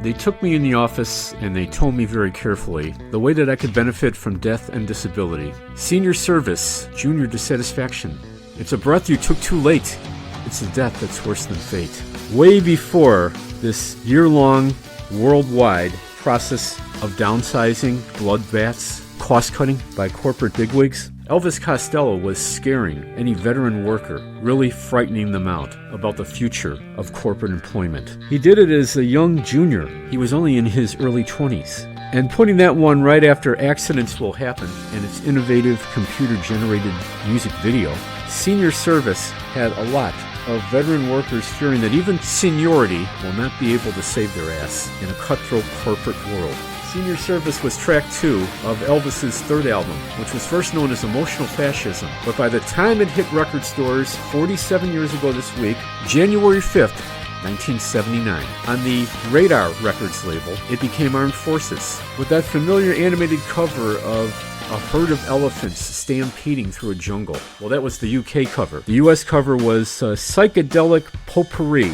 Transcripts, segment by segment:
They took me in the office and they told me very carefully the way that I could benefit from death and disability. Senior service, junior dissatisfaction. It's a breath you took too late. It's a death that's worse than fate. Way before this year-long worldwide process of downsizing, bloodbaths, cost-cutting by corporate bigwigs, Elvis Costello was scaring any veteran worker, really frightening them out about the future of corporate employment. He did it as a young junior. He was only in his early 20s. And putting that one right after Accidents Will Happen and its innovative computer-generated music video, Senior Service had a lot of veteran workers fearing that even seniority will not be able to save their ass in a cutthroat corporate world. Senior Service was track 2 of Elvis's third album, which was first known as Emotional Fascism. But by the time it hit record stores 47 years ago this week, January 5th, 1979, on the Radar Records label, it became Armed Forces, with that familiar animated cover of a herd of elephants stampeding through a jungle. Well, that was the UK cover. The US cover was a psychedelic potpourri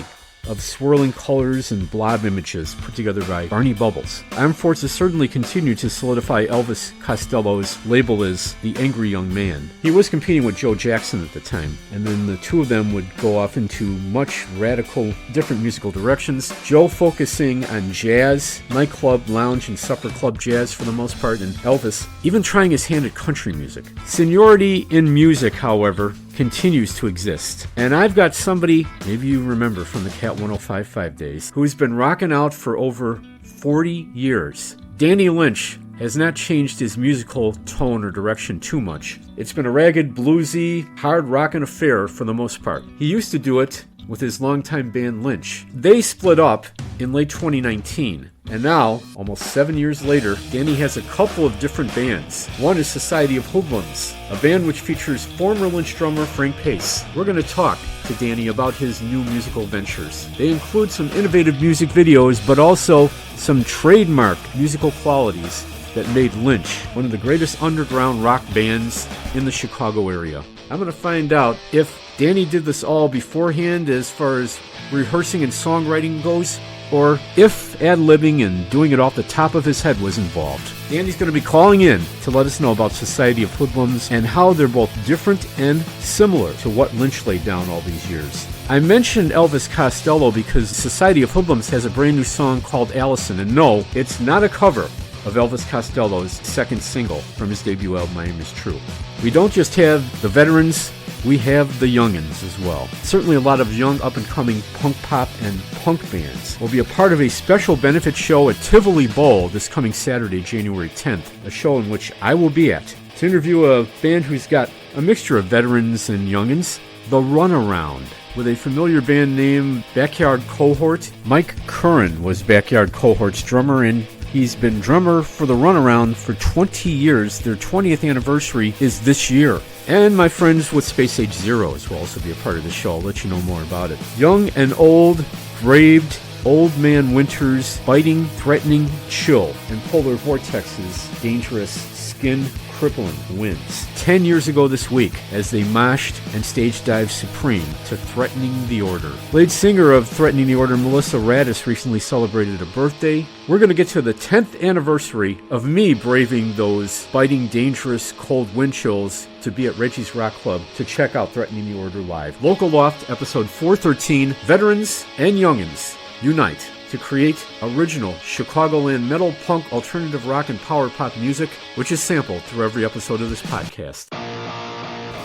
of swirling colors and blob images put together by Barney Bubbles. Armed Forces certainly continued to solidify Elvis Costello's label as the angry young man. He was competing with Joe Jackson at the time, and then the two of them would go off into much radical, different musical directions. Joe focusing on jazz, nightclub, lounge, and supper club jazz for the most part, and Elvis even trying his hand at country music. Seniority in music, however, continues to exist. And I've got somebody, maybe you remember from the Cat 1055 days, who's been rocking out for over 40 years. Danny Lynch has not changed his musical tone or direction too much. It's been a ragged, bluesy, hard rockin' affair for the most part. He used to do it with his longtime band Lynch. They split up in late 2019. And now, almost 7 years later, Danny has a couple of different bands. One is Society of Hoodlums, a band which features former Lynch drummer Frank Pace. We're going to talk to Danny about his new musical ventures. They include some innovative music videos, but also some trademark musical qualities that made Lynch one of the greatest underground rock bands in the Chicago area. I'm going to find out if Danny did this all beforehand as far as rehearsing and songwriting goes, or if ad-libbing and doing it off the top of his head was involved. Danny's going to be calling in to let us know about Society of Hoodlums and how they're both different and similar to what Lynch laid down all these years. I mentioned Elvis Costello because Society of Hoodlums has a brand new song called Allison, and no, it's not a cover of Elvis Costello's second single from his debut album, My Aim Is True. We don't just have the veterans, we have the youngins as well. Certainly a lot of young up-and-coming punk pop and punk bands will be a part of a special benefit show at Tivoli Bowl this coming Saturday, January 10th, a show in which I will be at to interview a band who's got a mixture of veterans and youngins, The Runaround, with a familiar band name, Backyard Cohort. Mike Curran was Backyard Cohort's drummer, and he's been drummer for The Runaround for 20 years. Their 20th anniversary is this year. And my friends with Space Age Zeros will also be a part of the show. I'll let you know more about it. Young and old, braved, old man winters, biting, threatening, chill, and polar vortexes, dangerous, skin crippling winds. 10 years ago this week, as they moshed and stage dived supreme to Threatening the Order. Lead singer of Threatening the Order, Melissa Radis, recently celebrated a birthday. We're going to get to the 10th anniversary of me braving those biting, dangerous, cold wind chills to be at Reggie's Rock Club to check out Threatening the Order live. Local Loft, episode 413, Veterans and Youngins Unite to create original Chicagoland metal, punk, alternative rock, and power pop music, which is sampled through every episode of this podcast.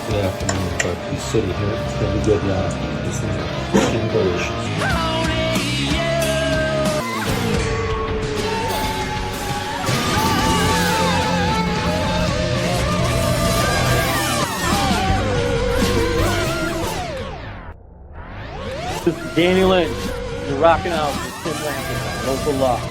Good afternoon, Berkeley City here. It's going to be good live. This is Christian Delicious. This is Danny Lynch. You're rocking out with Tim Lampkin, Local Loft.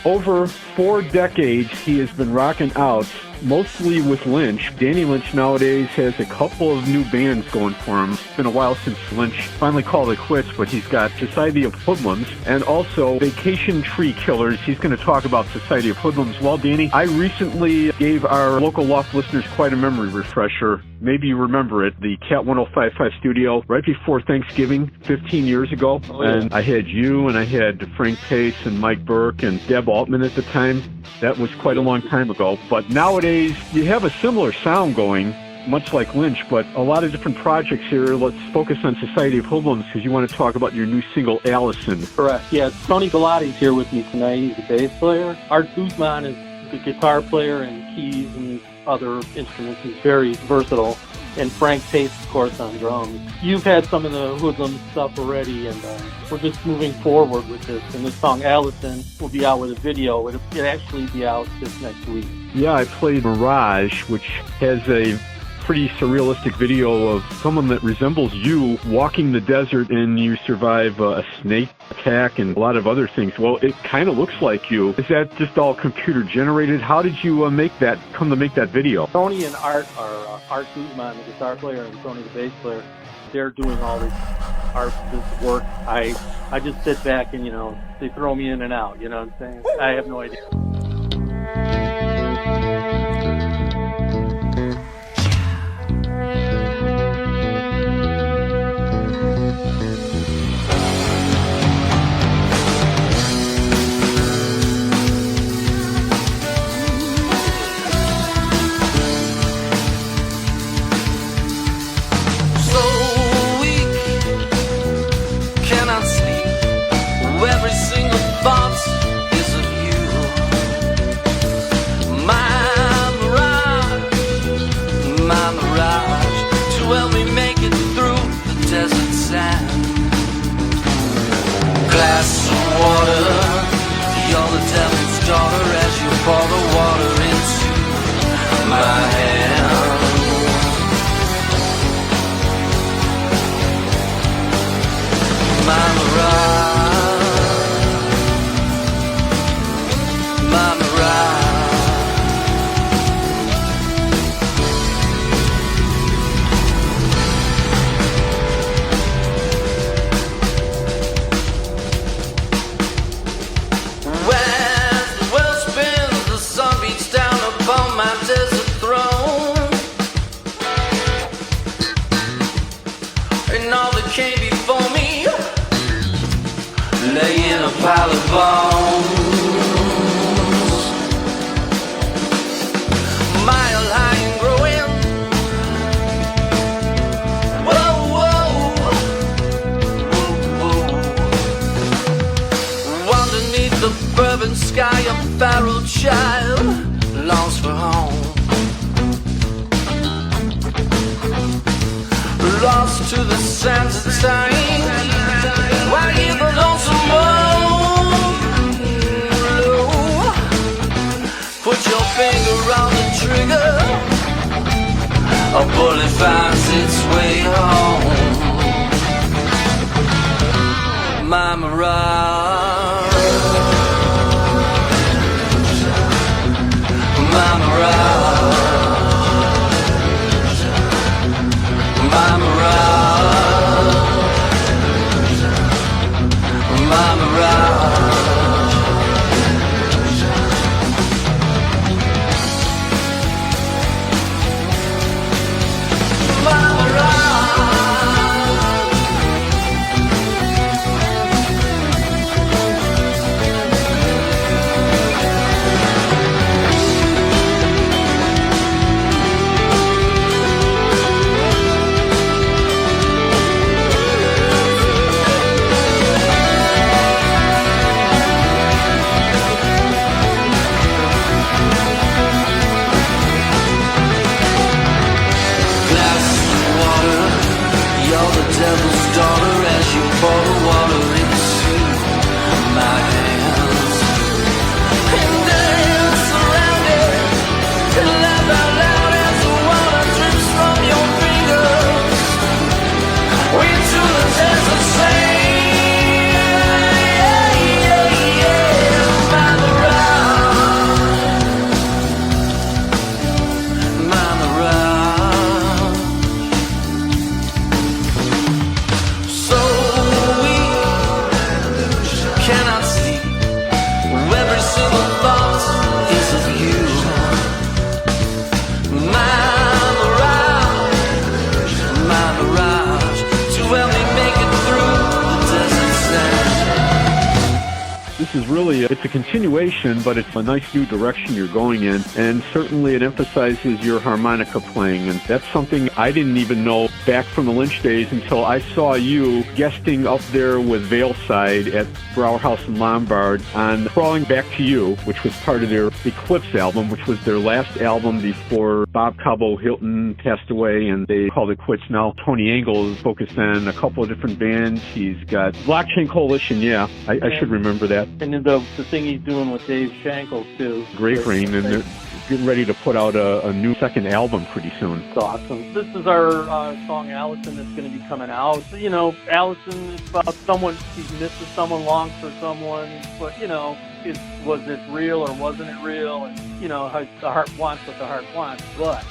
Over 4 decades, he has been rocking out mostly with Lynch. Danny Lynch nowadays has a couple of new bands going for him. It's been a while since Lynch finally called it quits, but he's got Society of Hoodlums and also Vacation Tree Killers. He's going to talk about Society of Hoodlums. Well, Danny, I recently gave our local Loft listeners quite a memory refresher. Maybe you remember it, the Cat 1055 studio right before Thanksgiving 15 years ago. Oh, yeah. And I had you and I had Frank Pace and Mike Burke and Deb Altman at the time. That was quite a long time ago. But nowadays, you have a similar sound going, much like Lynch, but a lot of different projects here. Let's focus on Society of Hoodlums because you want to talk about your new single, Allison. Correct. Yeah, Tony Galati's here with me tonight. He's the bass player. Art Guzman is the guitar player and keys and other instruments. He's very versatile. And Frank Pace, of course, on drums. You've had some of the Hoodlum stuff already, and we're just moving forward with this. And this song, Allison, will be out with a video. It'll actually be out this next week. Yeah, I played Mirage, which has a pretty surrealistic video of someone that resembles you walking the desert and you survive a snake attack and a lot of other things. Well, it kind of looks like you. Is that just all computer generated? How did you come to make that video? Tony and Art are Art Guzman, the guitar player, and Tony, the bass player. They're doing all this art, this work. I just sit back and, they throw me in and out, you know what I'm saying? I have no idea. Pour the water into my hand. My mirage, my mirage. Laying a pile of bones, mile high and growing. Whoa, whoa, whoa, whoa. Underneath the bourbon sky, a feral child longs for home. Lost to the sands of time, while you the lonesome moan low. Put your finger on the trigger, a bullet finds its way home. My mirage, my mirage, my mirage. My mirage. My mirage. This is really, it's a continuation, but it's a nice new direction you're going in, and certainly it emphasizes your harmonica playing, and that's something I didn't even know back from the Lynch days until I saw you guesting up there with Veilside at Brower House in Lombard on Crawling Back to You, which was part of their Eclipse album, which was their last album before Bob Cabo Hilton passed away, and they called it quits. Now Tony Angle is focused on a couple of different bands. He's got Blockchain Coalition, yeah, I should remember that. And then the thing he's doing with Dave Shankle, too. Great Rain, and they're getting ready to put out a new second album pretty soon. It's awesome. This is our song, Allison, that's going to be coming out. You know, Allison is about someone, she misses someone, longs for someone, but, you know, was it real or wasn't it real? And, you know, the heart wants what the heart wants, but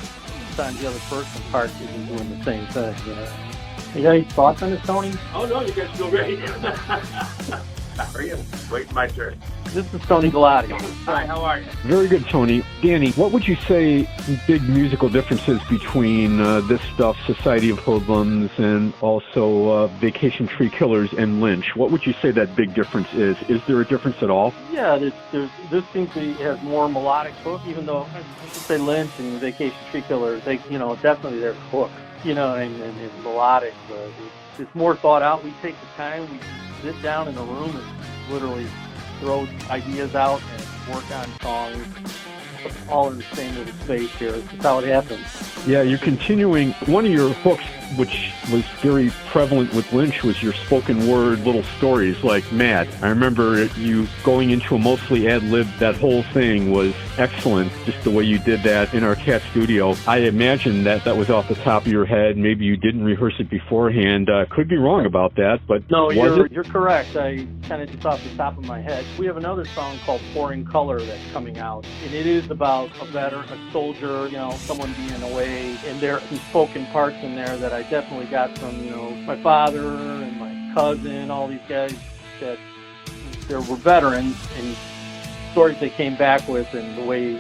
sometimes the other person's heart isn't doing the same thing, you know. You got any thoughts on this, Tony? Oh, no, you guys go great. How are you? Waiting my turn. This is Tony Galati. Hi, how are you? Very good, Tony. Danny, what would you say big musical differences between this stuff, Society of Hoodlums, and also Vacation Tree Killers and Lynch? What would you say that big difference is? Is there a difference at all? Yeah, this seems to have more melodic hook, even though I should say Lynch and Vacation Tree Killers, they, you know, definitely there's hook, you know, and it's melodic, but it's more thought out. We take the time, we sit down in a room and literally throw ideas out and work on songs all in the same little space here. That's how it happens. Yeah, you're continuing. One of your hooks, which was very prevalent with Lynch, was your spoken word little stories like Mad. I remember you going into a mostly ad-lib. That whole thing was excellent, just the way you did that in our cat studio. I imagine that was off the top of your head. Maybe you didn't rehearse it beforehand. Could be wrong about that, but no, was you're correct. I kind of just off the top of my head. We have another song called Pouring Color that's coming out, and it is about a veteran, a soldier, you know, someone being away, and there are some spoken parts in there that I definitely got from, you know, my father and my cousin, all these guys that there were veterans and stories they came back with, and the way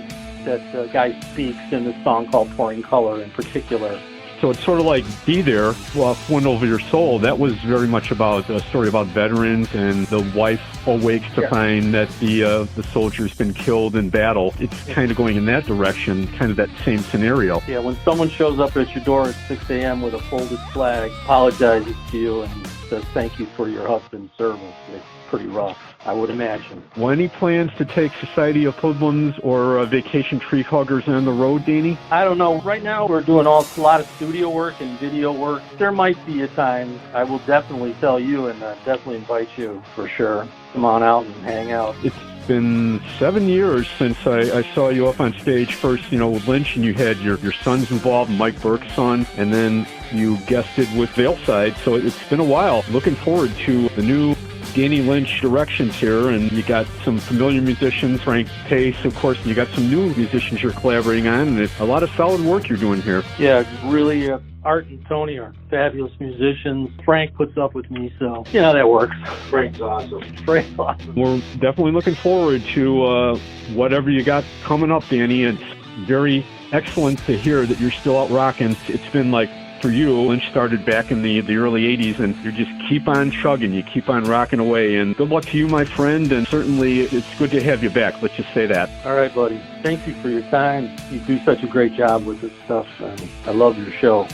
that the guy speaks in this song called Pouring Color in particular. So it's sort of like Be There, Wind Over Your Soul. That was very much about a story about veterans, and the wife awakes to find that the soldier's been killed in battle. It's kind of going in that direction, kind of that same scenario. Yeah, when someone shows up at your door at 6 a.m. with a folded flag, apologizes to you and says thank you for your husband's service, it's pretty rough, I would imagine. Well, any plans to take Society of Hoodlums or Vacation Tree Huggers on the road, Danny? I don't know. Right now we're doing a lot of studio work and video work. There might be a time. I will definitely tell you and definitely invite you for sure. Come on out and hang out. It's been 7 years since I saw you up on stage first, you know, with Lynch, and you had your sons involved, Mike Burke's son, and then you guested with Veilside, so it's been a while. Looking forward to the new Danny Lynch directions here, and you got some familiar musicians, Frank Pace, of course, and you got some new musicians you're collaborating on, and it's a lot of solid work you're doing here. Yeah, really, Art and Tony are fabulous musicians. Frank puts up with me, so, you know, that works. Frank's awesome. Frank's awesome. We're definitely looking forward to whatever you got coming up, Danny. It's very excellent to hear that you're still out rocking. It's been like, for you, Lynch started back in the early 80s, and you just keep on chugging, you keep on rocking away, and good luck to you, my friend, and certainly it's good to have you back, let's just say that. All right, buddy. Thank you for your time. You do such a great job with this stuff, and I love your show.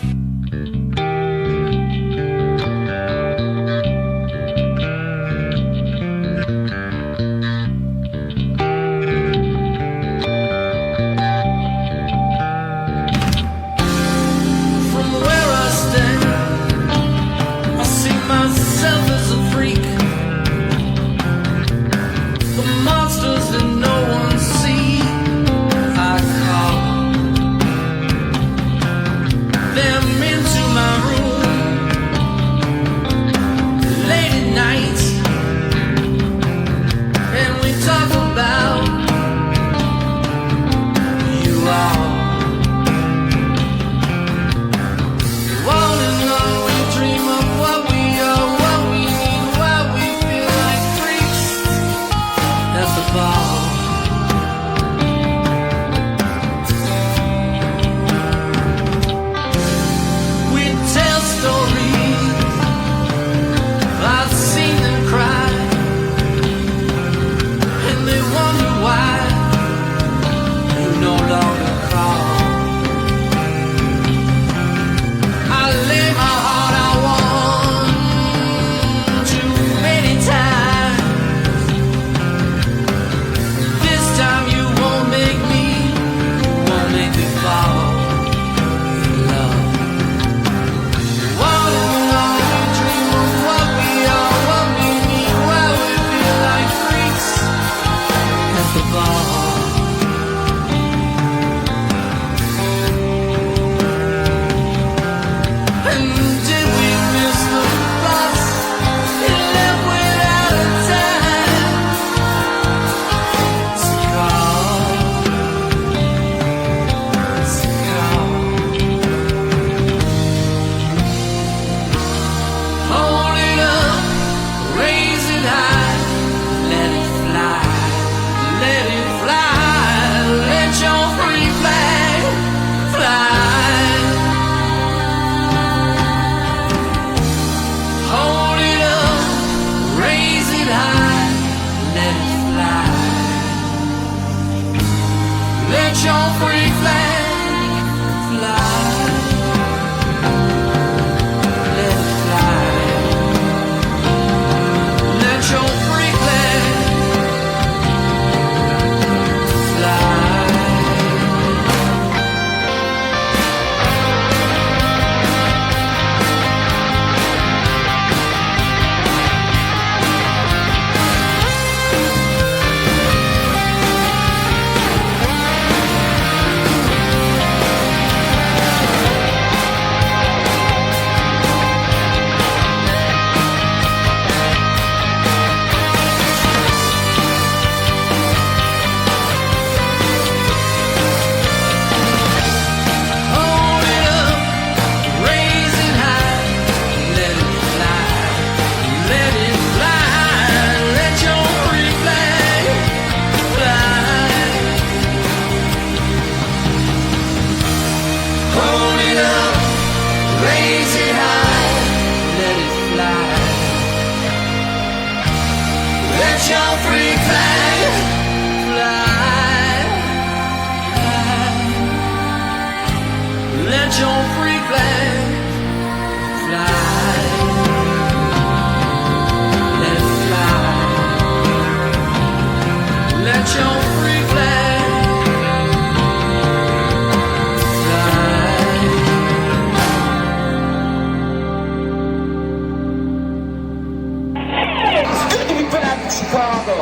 Them your free flag fly. Let your free flag fly. Let it fly. Let your free flag fly. It's good to be back in Chicago.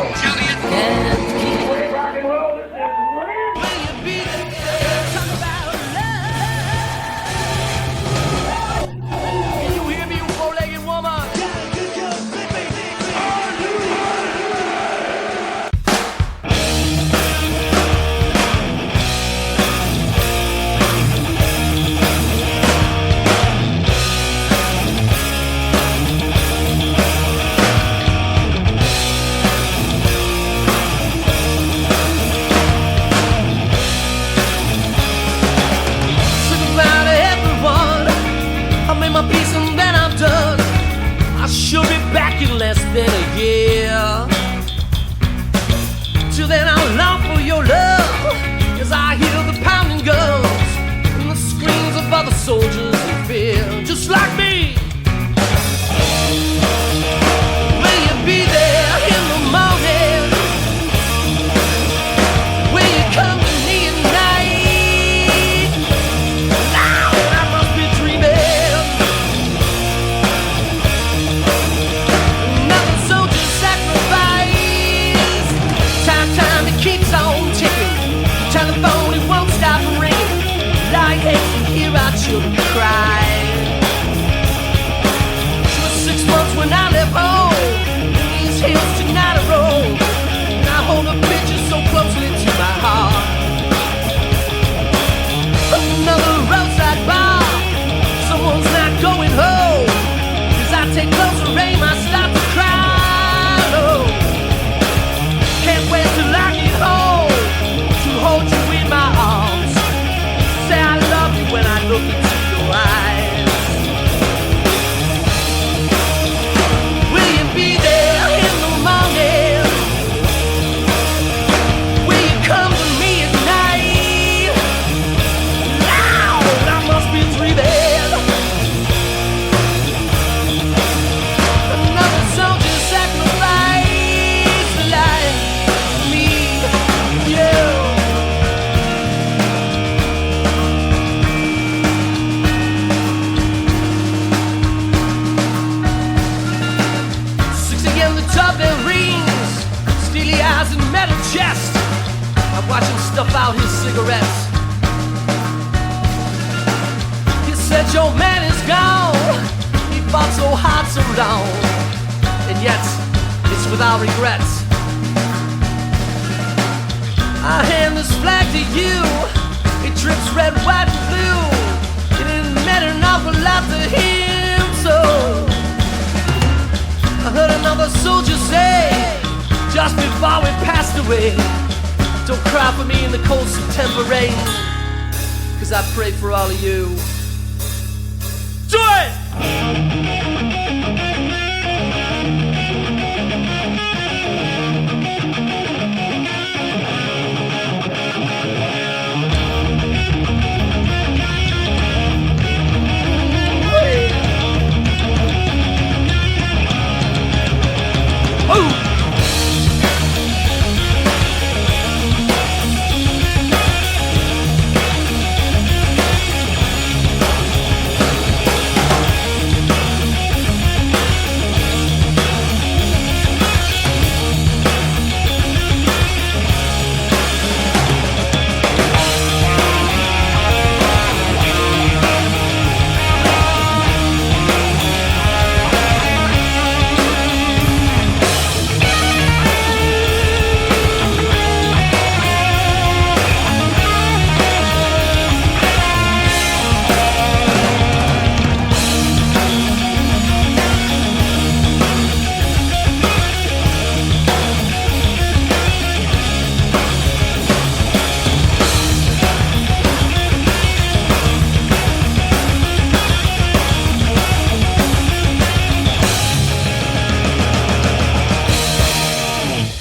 Less than a year. Till then I'll long for your love as I hear the pounding guns and the screams of other soldiers in fear, just like me. Will you be there in the morning? Will you come to me at night? Now I must be dreaming. Keeps on ticking. Telephone, it won't stop ringing. Like hate to hear our children cry. It was 6 months when I left home. In these hills tonight I roam. And I hold a picture so closely to my heart. Another roadside bar. Someone's not going home. As I take closer aim, I start to cry. Oh, can't wait till I get home to hold you in my arms. Say I love you when I look into your eyes. Will you be there in the morning? Will you come to me at night? Now I must be dreaming. Another soldier sacrifice the life. Metal chest. I watch him stuff out his cigarettes. He said your man is gone. He fought so hard so long, and yet it's without regrets. I hand this flag to you. It drips red, white, and blue. It didn't matter an awful lot to him, so I heard another soldier say just before we passed away, don't cry for me in the cold September rain, 'cause I pray for all of you. Do it!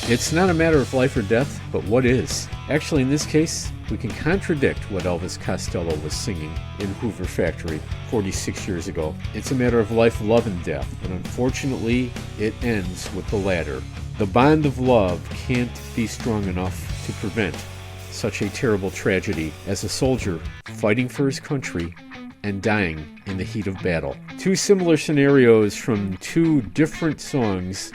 It's not a matter of life or death, but what is. Actually, in this case, we can contradict what Elvis Costello was singing in Hoover Factory 46 years ago. It's a matter of life, love, and death, and unfortunately, it ends with the latter. The bond of love can't be strong enough to prevent such a terrible tragedy as a soldier fighting for his country and dying in the heat of battle. Two similar scenarios from two different songs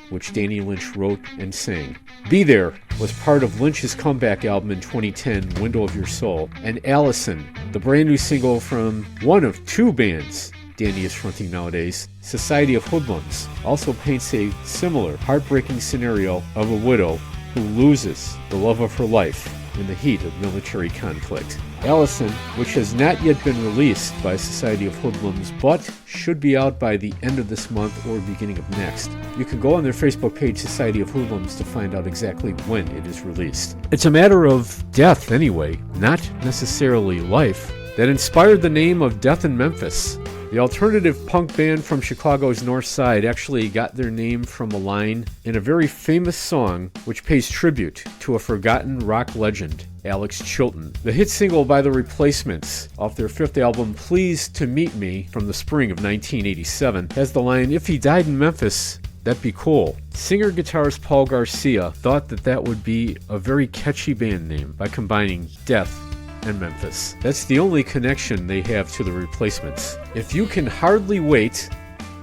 which Danny Lynch wrote and sang. Be There was part of Lynch's comeback album in 2010, Window of Your Soul, and Allison, the brand new single from one of two bands Danny is fronting nowadays, Society of Hoodlums, also paints a similar heartbreaking scenario of a widow who loses the love of her life in the heat of military conflict. Allison, which has not yet been released by Society of Hoodlums, but should be out by the end of this month or beginning of next. You can go on their Facebook page, Society of Hoodlums, to find out exactly when it is released. It's a matter of death anyway, not necessarily life, that inspired the name of Death in Memphis. The alternative punk band from Chicago's North Side actually got their name from a line in a very famous song which pays tribute to a forgotten rock legend, Alex Chilton. The hit single by The Replacements off their fifth album, Pleased to Meet Me, from the spring of 1987, has the line, "If he died in Memphis, that'd be cool." Singer-guitarist Paul Garcia thought that would be a very catchy band name by combining death and Memphis. That's the only connection they have to The Replacements. If you can hardly wait,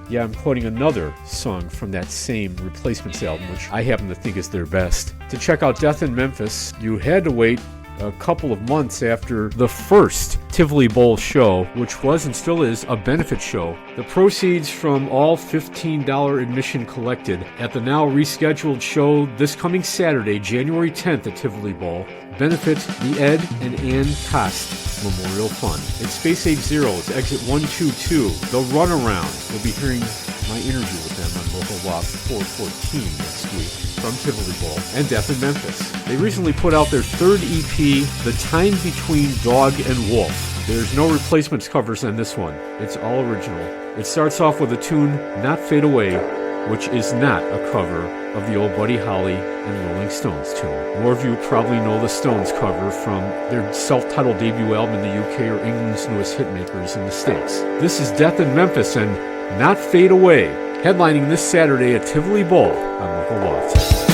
yeah, I'm quoting another song from that same Replacements album, which I happen to think is their best. To check out Death in Memphis, you had to wait a couple of months after the first Tivoli Bowl show, which was and still is a benefit show. The proceeds from all $15 admission collected at the now rescheduled show this coming Saturday, January 10th at Tivoli Bowl, benefit the Ed and Ann Kost Memorial Fund. It's Space Age Zeros, exit 122, The Runaround. We'll be hearing my interview with them on Local Loft 414 next week from Tivoli Bowl, and Death in Memphis. They recently put out their third EP, The Time Between Dog and Wolf. There's no replacements covers on this one. It's all original. It starts off with the tune Not Fade Away, which is not a cover of the old Buddy Holly and Rolling Stones tune. More of you probably know the Stones cover from their self-titled debut album in the UK or England's newest hitmakers in the States. This is Death in Memphis and Not Fade Away, headlining this Saturday at Tivoli Bowl on Local Loft.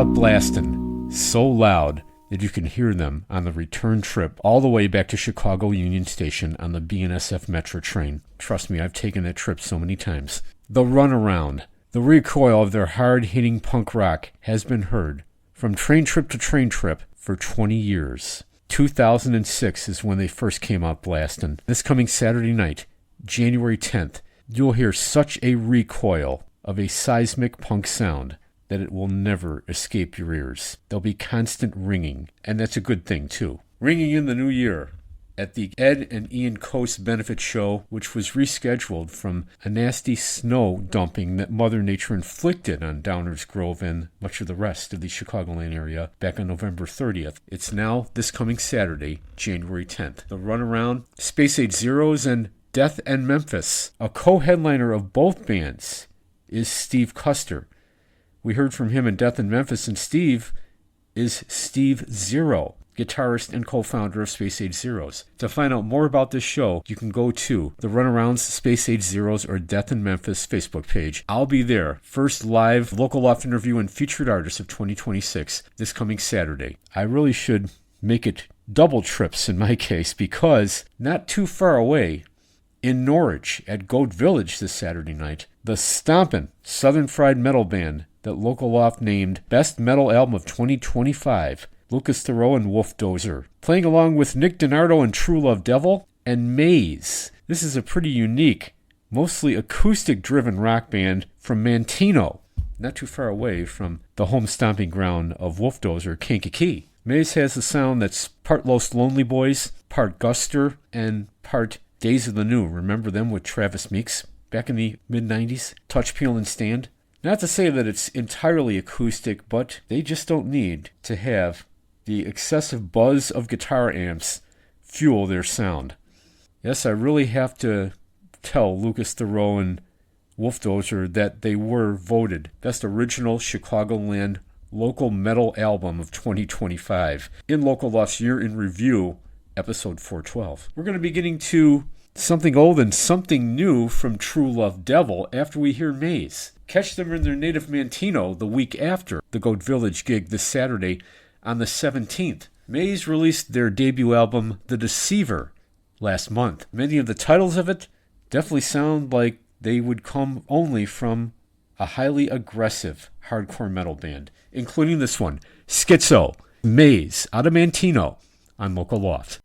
out blasting so loud that you can hear them on the return trip all the way back to Chicago Union Station on the BNSF Metro train. Trust me, I've taken that trip so many times. The runaround, the recoil of their hard-hitting punk rock has been heard from train trip to train trip for 20 years. 2006 is when they first came out blasting. This coming Saturday night, January 10th, you'll hear such a recoil of a seismic punk sound that it will never escape your ears. There'll be constant ringing, and that's a good thing too. Ringing in the new year at the Ed and Ian Coast benefit show, which was rescheduled from a nasty snow dumping that Mother Nature inflicted on Downers Grove and much of the rest of the Chicagoland area back on November 30th. It's now this coming Saturday, January 10th. The runaround, Space Age Zeros and Death and Memphis. A co-headliner of both bands is Steve Custer. We heard from him in Death in Memphis, and Steve is Steve Zero, guitarist and co-founder of Space Age Zeros. To find out more about this show, you can go to the Runaround's Space Age Zeros or Death in Memphis Facebook page. I'll be there. First live local Loft interview and featured artist of 2026 this coming Saturday. I really should make it double trips in my case, because not too far away in Norwich at Goat Village this Saturday night, the stompin' Southern Fried Metal Band that Local Loft named Best Metal Album of 2025, Lucas Thoreau and Wolf Dozer, playing along with Nick DiNardo and True Love Devil, and Maze. This is a pretty unique, mostly acoustic-driven rock band from Manteno, not too far away from the home stomping ground of Wolf Dozer, Kankakee. Maze has a sound that's part Los Lonely Boys, part Guster, and part Days of the New. Remember them with Travis Meeks back in the mid-90s? Touch, Peel, and Stand. Not to say that it's entirely acoustic, but they just don't need to have the excessive buzz of guitar amps fuel their sound. Yes, I really have to tell Lucas Thoreau and Wolf Dozer that they were voted Best Original Chicagoland Local Metal Album of 2025 in Local Loft's Year in Review, episode 412. We're going to be getting to something old and something new from True Love Devil after we hear Maze. Catch them in their native Manteno the week after the Goat Village gig this Saturday on the 17th. Maze released their debut album, The Deceiver, last month. Many of the titles of it definitely sound like they would come only from a highly aggressive hardcore metal band, including this one, Schizo, Maze, out of Manteno on Local Loft.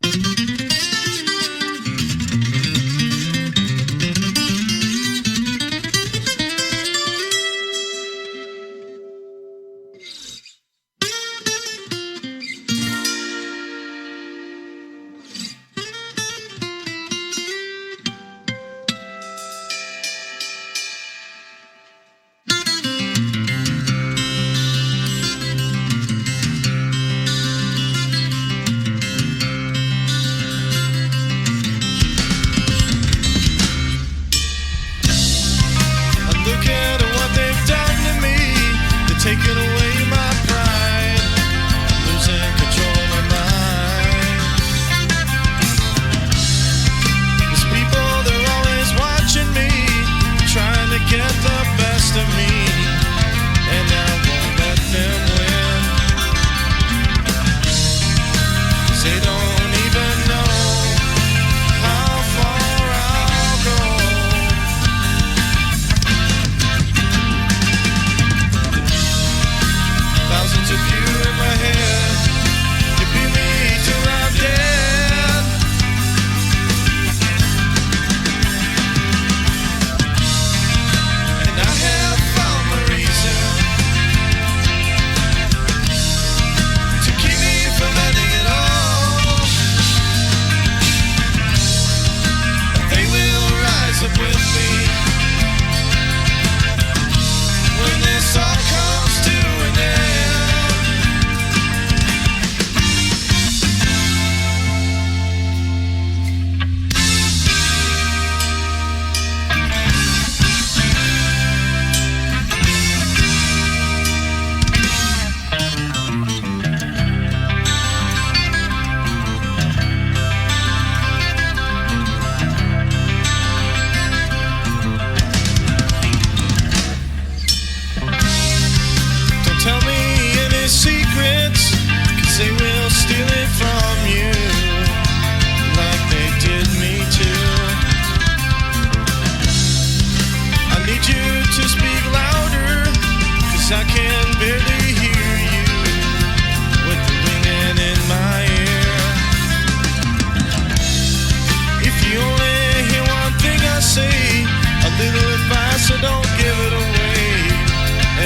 don't give it away.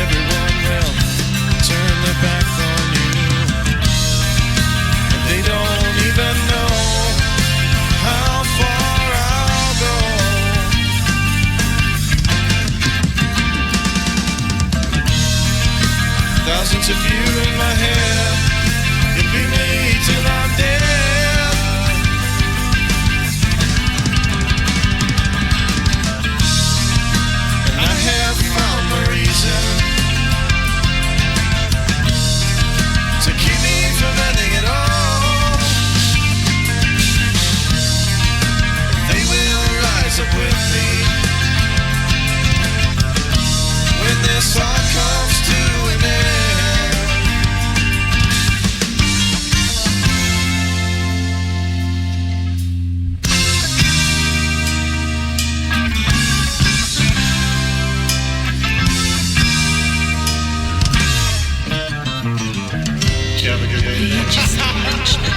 Everyone will turn their back on you, and they don't even know how far I'll go. Thousands of you in my head, you'll be me till I'm dead. And I have found my reason to keep me from ending it all. They will rise up with me when this all comes to an end. You have a good day. Just mention it.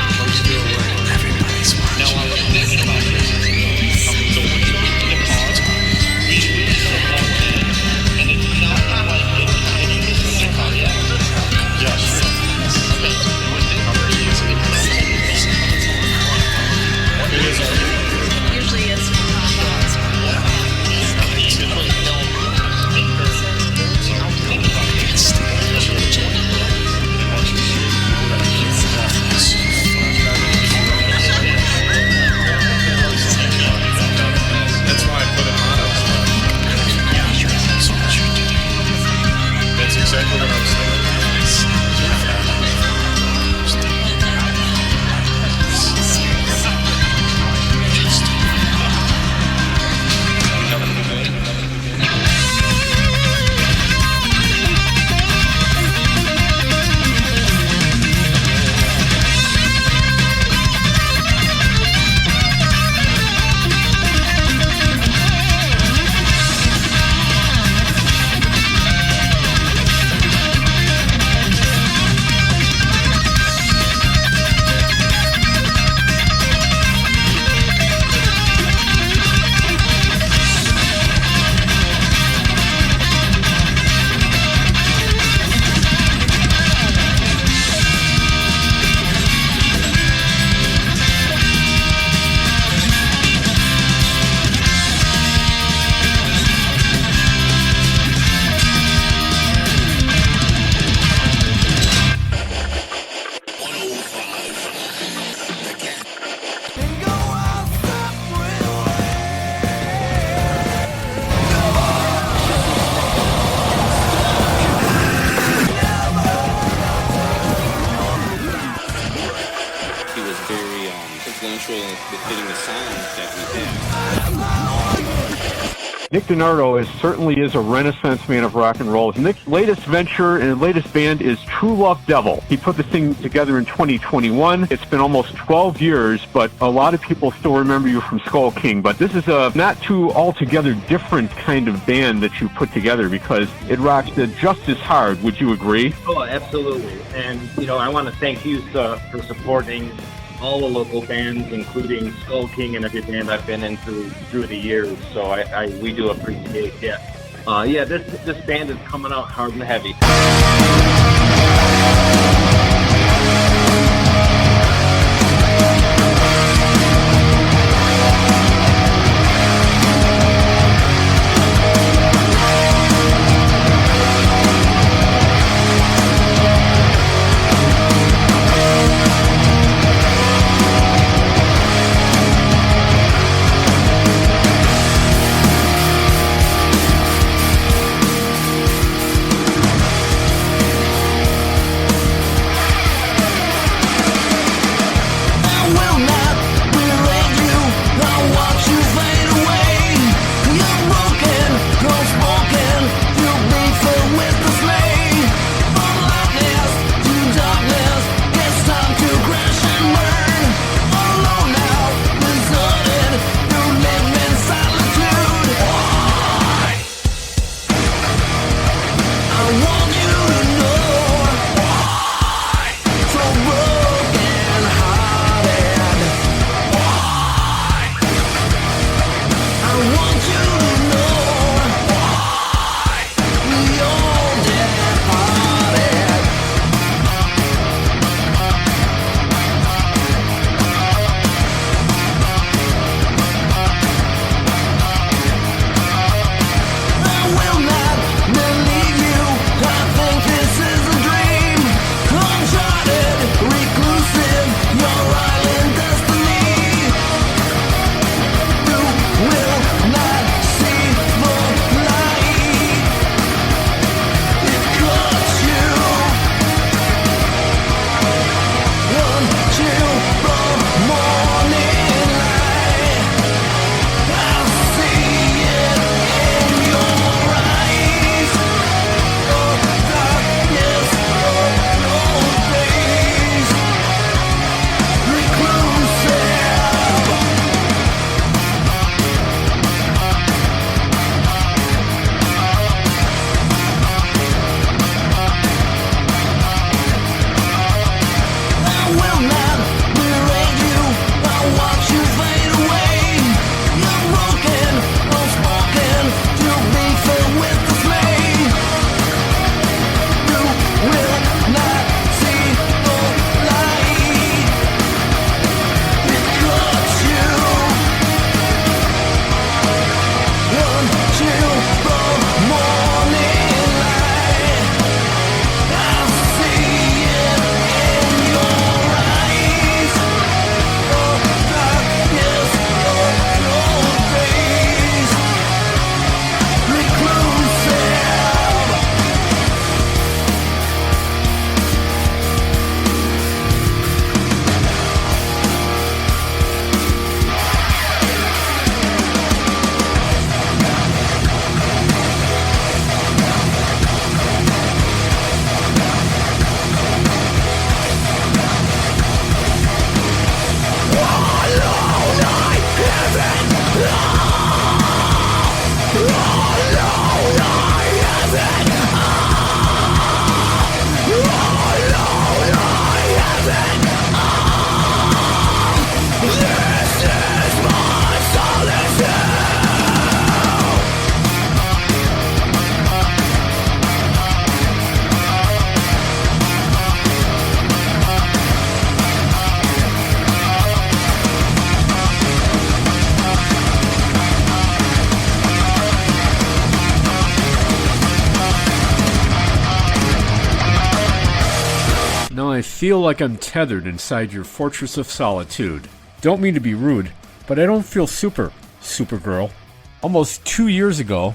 Everybody's watching. Now I was thinking about this. So when you go to the cars, we lose the ball and it's not like can you listen to the car yet? Yes. Okay. It is Usually it's That's why I put it on. That's exactly what I was thinking. He was very influential with getting the sound that we had. Nick DiNardo certainly is a renaissance man of rock and roll. Nick's latest venture and latest band is True Love Devil. He put this thing together in 2021. It's been almost 12 years, but a lot of people still remember you from Skull King. But this is a not too altogether different kind of band that you put together because it rocks just as hard. Would you agree? Oh, absolutely. And, I want to thank you for supporting all the local bands, including Skull King and every band I've been in through the years. So we do appreciate it. This band is coming out hard and heavy. feel like I'm tethered inside your fortress of solitude. Don't mean to be rude, but I don't feel Supergirl. Almost 2 years ago,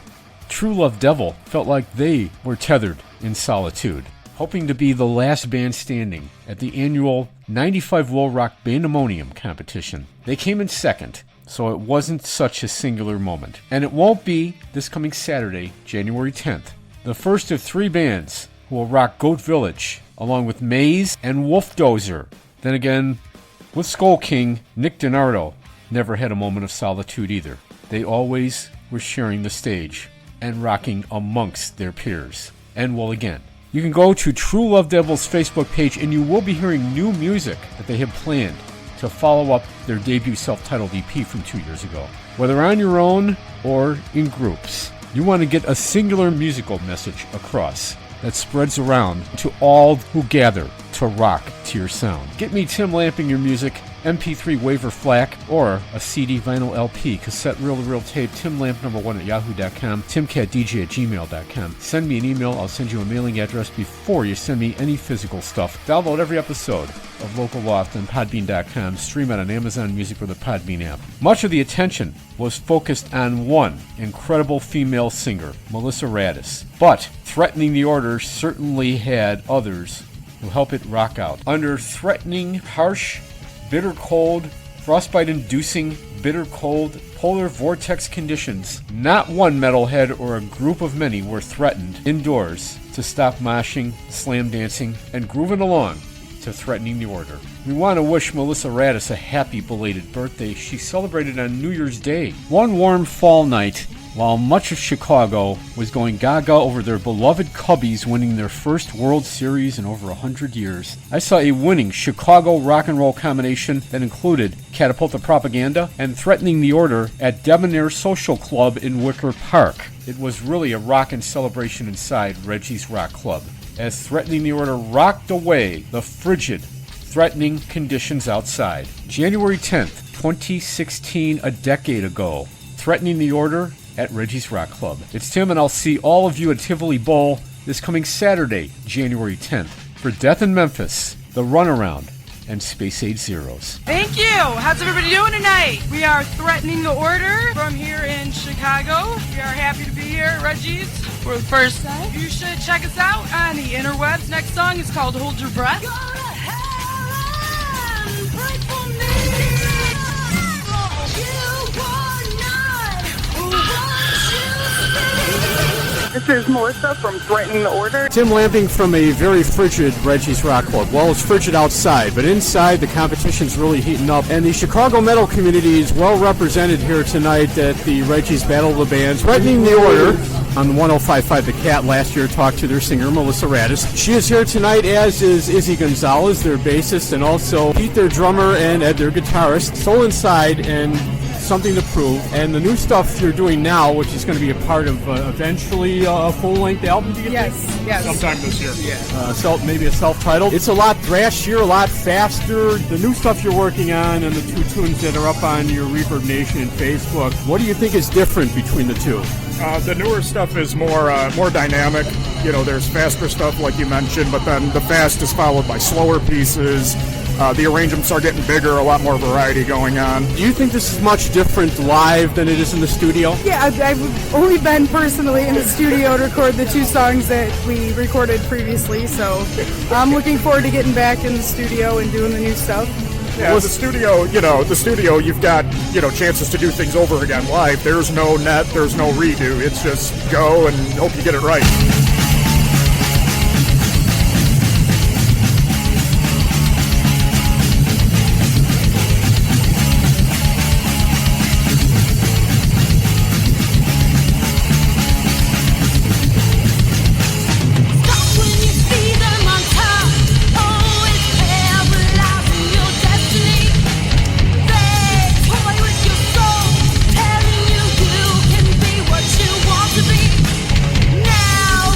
True Love Devil felt like they were tethered in solitude, hoping to be the last band standing at the annual 95 Will Rock Bandemonium competition. They came in second, so it wasn't such a singular moment. And it won't be this coming Saturday, January 10th, the first of 3 bands who will rock Goat Village, along with Maze and Wolf Dozer. Then again, with Skull King, Nick DiNardo never had a moment of solitude either. They always were sharing the stage and rocking amongst their peers. And well, again, you can go to True Love Devil's Facebook page and you will be hearing new music that they have planned to follow up their debut self-titled EP from 2 years ago. Whether on your own or in groups, you want to get a singular musical message across that spreads around to all who gather to rock to your sound. Get me Tim Lamping your music, MP3 waiver FLAC, or a CD, vinyl, LP, cassette, reel-to-reel tape, timlamp1 at yahoo.com, timcatdj@gmail.com. Send me an email. I'll send you a mailing address before you send me any physical stuff. Download every episode of Local Loft on podbean.com. Stream it on Amazon Music or the Podbean app. Much of the attention was focused on one incredible female singer, Melissa Radis. But Threatening the Order certainly had others who help it rock out. Under threatening, harsh, bitter cold, frostbite-inducing, bitter cold, polar vortex conditions, not one metalhead or a group of many were threatened indoors to stop moshing, slam dancing, and grooving along to Threatening the Order. We want to wish Melissa Radis a happy belated birthday. She celebrated on New Year's Day. One warm fall night, while much of Chicago was going gaga over their beloved Cubbies winning their first World Series in over 100 years, I saw a winning Chicago rock and roll combination that included Catapulta Propaganda and Threatening the Order at Debonair Social Club in Wicker Park. It was really a rockin' celebration inside Reggie's Rock Club, as Threatening the Order rocked away the frigid, threatening conditions outside. January 10th, 2016, a decade ago, Threatening the Order at Reggie's Rock Club. It's Tim, and I'll see all of you at Tivoli Bowl this coming Saturday, January 10th, for Death in Memphis, The Runaround, and Space Age Zeros. Thank you! How's everybody doing tonight? We are Threatening the Order from here in Chicago. We are happy to be here at Reggie's for the first time. You should check us out on the interwebs. Next song is called Hold Your Breath. This is Melissa from Threatening the Order. Tim Lamping from a very frigid Reggie's Rock Club. Well, it's frigid outside, but inside the competition's really heating up. And the Chicago metal community is well represented here tonight at the Reggie's Battle of the Bands. Threatening the Order on 105.5 The Cat last year talked to their singer, Melissa Radis. She is here tonight, as is Izzy Gonzalez, their bassist, and also Pete, their drummer, and Ed, their guitarist. Soul Inside and Something to Prove, and the new stuff you're doing now, which is going to be a part of eventually a full-length album, do you think? Yes. Sometime this year. Yeah. Maybe a self-titled. It's a lot thrashier, a lot faster. The new stuff you're working on and the 2 tunes that are up on your Reverb Nation and Facebook, what do you think is different between the two? The newer stuff is more dynamic. You know, there's faster stuff like you mentioned, but then the fast is followed by slower pieces. The arrangements are getting bigger, a lot more variety going on. Do you think this is much different live than it is in the studio? Yeah, I've only been personally in the studio to record the 2 songs that we recorded previously, so I'm looking forward to getting back in the studio and doing the new stuff. Yeah, the studio, you've got, chances to do things over again live. There's no net, there's no redo. It's just go and hope you get it right. Now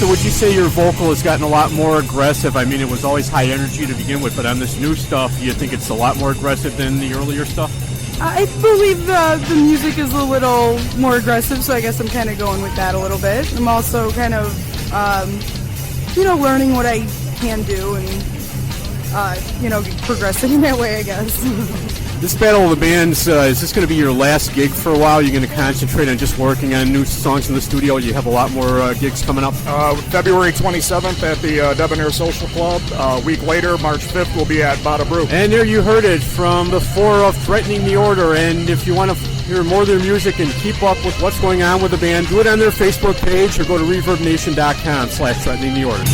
So would you say your vocal has gotten a lot more aggressive? I mean, it was always high energy to begin with, but on this new stuff, do you think it's a lot more aggressive than the earlier stuff? I believe the music is a little more aggressive, so I guess I'm kind of going with that a little bit. I'm also kind of, learning what I can do and, progressing in that way, I guess. This Battle of the Bands, is this going to be your last gig for a while? You're going to concentrate on just working on new songs in the studio? You have a lot more gigs coming up? February 27th at the Debonair Social Club. A week later, March 5th, we'll be at Bada Brew. And there you heard it from the four of Threatening the Order. And if you want to hear more of their music and keep up with what's going on with the band, do it on their Facebook page or go to ReverbNation.com/Threatening the Order.